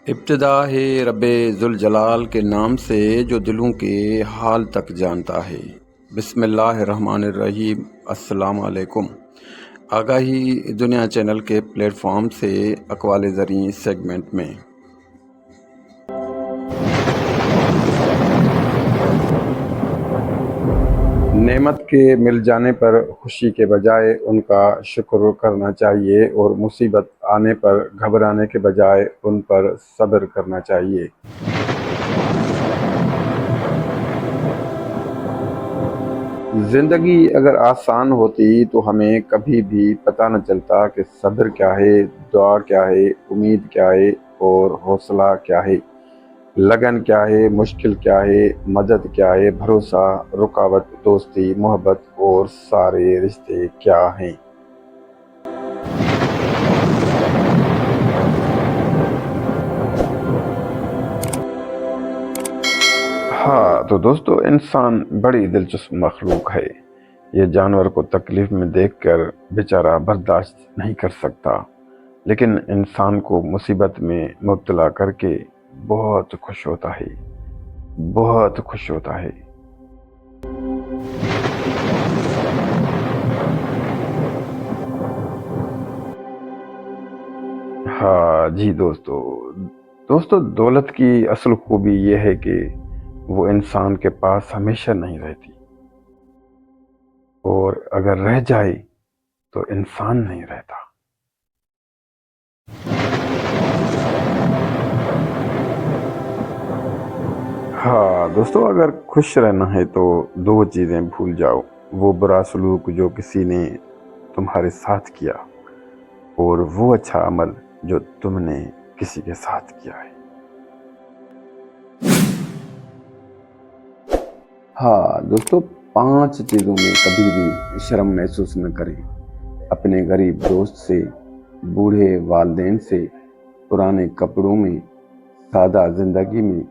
ابتدا ہے رب ذوالجلال کے نام سے جو دلوں کے حال تک جانتا ہے۔ بسم اللہ الرحمن الرحیم۔ السلام علیکم۔ آگاہی دنیا چینل کے پلیٹ فارم سے اقوال زریں سیگمنٹ میں نعمت کے مل جانے پر خوشی کے بجائے ان کا شکر کرنا چاہیے اور مصیبت آنے پر گھبرانے کے بجائے ان پر صبر کرنا چاہیے۔ زندگی اگر آسان ہوتی تو ہمیں کبھی بھی پتہ نہ چلتا کہ صبر کیا ہے، دعا کیا ہے، امید کیا ہے اور حوصلہ کیا ہے، لگن کیا ہے، مشکل کیا ہے، مدد کیا ہے، بھروسہ، رکاوٹ، دوستی، محبت اور سارے رشتے کیا ہیں۔ ہاں تو دوستو، انسان بڑی دلچسپ مخلوق ہے۔ یہ جانور کو تکلیف میں دیکھ کر بیچارہ برداشت نہیں کر سکتا، لیکن انسان کو مصیبت میں مبتلا کر کے بہت خوش ہوتا ہے، بہت خوش ہوتا ہے۔ ہاں جی دوستو دولت کی اصل خوبی یہ ہے کہ وہ انسان کے پاس ہمیشہ نہیں رہتی، اور اگر رہ جائے تو انسان نہیں رہتا۔ ہاں دوستو، اگر خوش رہنا ہے تو دو چیزیں بھول جاؤ: وہ برا سلوک جو کسی نے تمہارے ساتھ کیا، اور وہ اچھا عمل جو تم نے کسی کے ساتھ کیا ہے۔ ہاں دوستو، 5 چیزوں میں کبھی بھی شرم محسوس نہ کریں: اپنے غریب دوست سے، بوڑھے والدین سے، پرانے کپڑوں میں، سادہ زندگی میں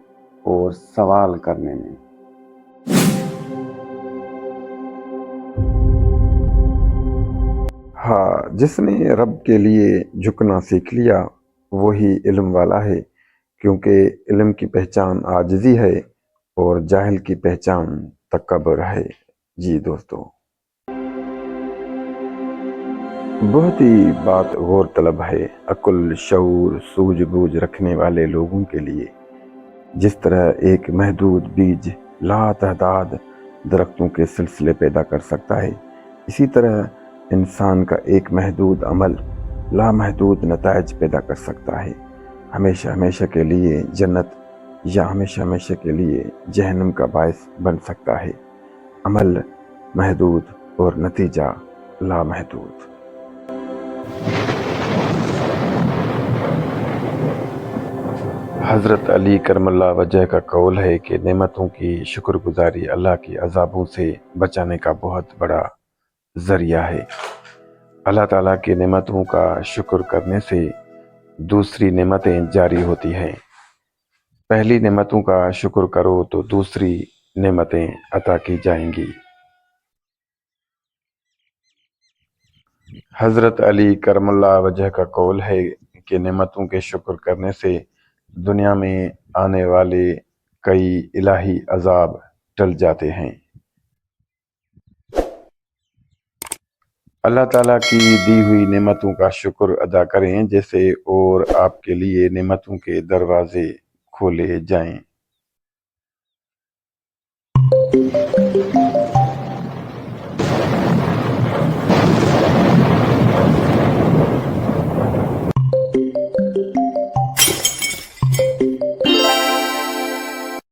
اور سوال کرنے میں۔ ہاں، جس نے رب کے لیے جھکنا سیکھ لیا وہی علم والا ہے، کیونکہ علم کی پہچان عاجزی ہے اور جاہل کی پہچان تکبر ہے۔ جی دوستو، بہت ہی بات غور طلب ہے۔ عقل، شعور، سوجھ بوجھ رکھنے والے لوگوں کے لیے جس طرح ایک محدود بیج لاتعداد درختوں کے سلسلے پیدا کر سکتا ہے، اسی طرح انسان کا ایک محدود عمل لامحدود نتائج پیدا کر سکتا ہے۔ ہمیشہ ہمیشہ کے لیے جنت یا ہمیشہ ہمیشہ کے لیے جہنم کا باعث بن سکتا ہے۔ عمل محدود اور نتیجہ لامحدود۔ حضرت علی کرم اللہ وجہ کا قول ہے کہ نعمتوں کی شکر گزاری اللہ کی عذابوں سے بچانے کا بہت بڑا ذریعہ ہے۔ اللہ تعالیٰ کی نعمتوں کا شکر کرنے سے دوسری نعمتیں جاری ہوتی ہیں۔ پہلی نعمتوں کا شکر کرو تو دوسری نعمتیں عطا کی جائیں گی۔ حضرت علی کرم اللہ وجہ کا قول ہے کہ نعمتوں کے شکر کرنے سے دنیا میں آنے والے کئی الہی عذاب ٹل جاتے ہیں۔ اللہ تعالیٰ کی دی ہوئی نعمتوں کا شکر ادا کریں، جیسے اور آپ کے لیے نعمتوں کے دروازے کھولے جائیں۔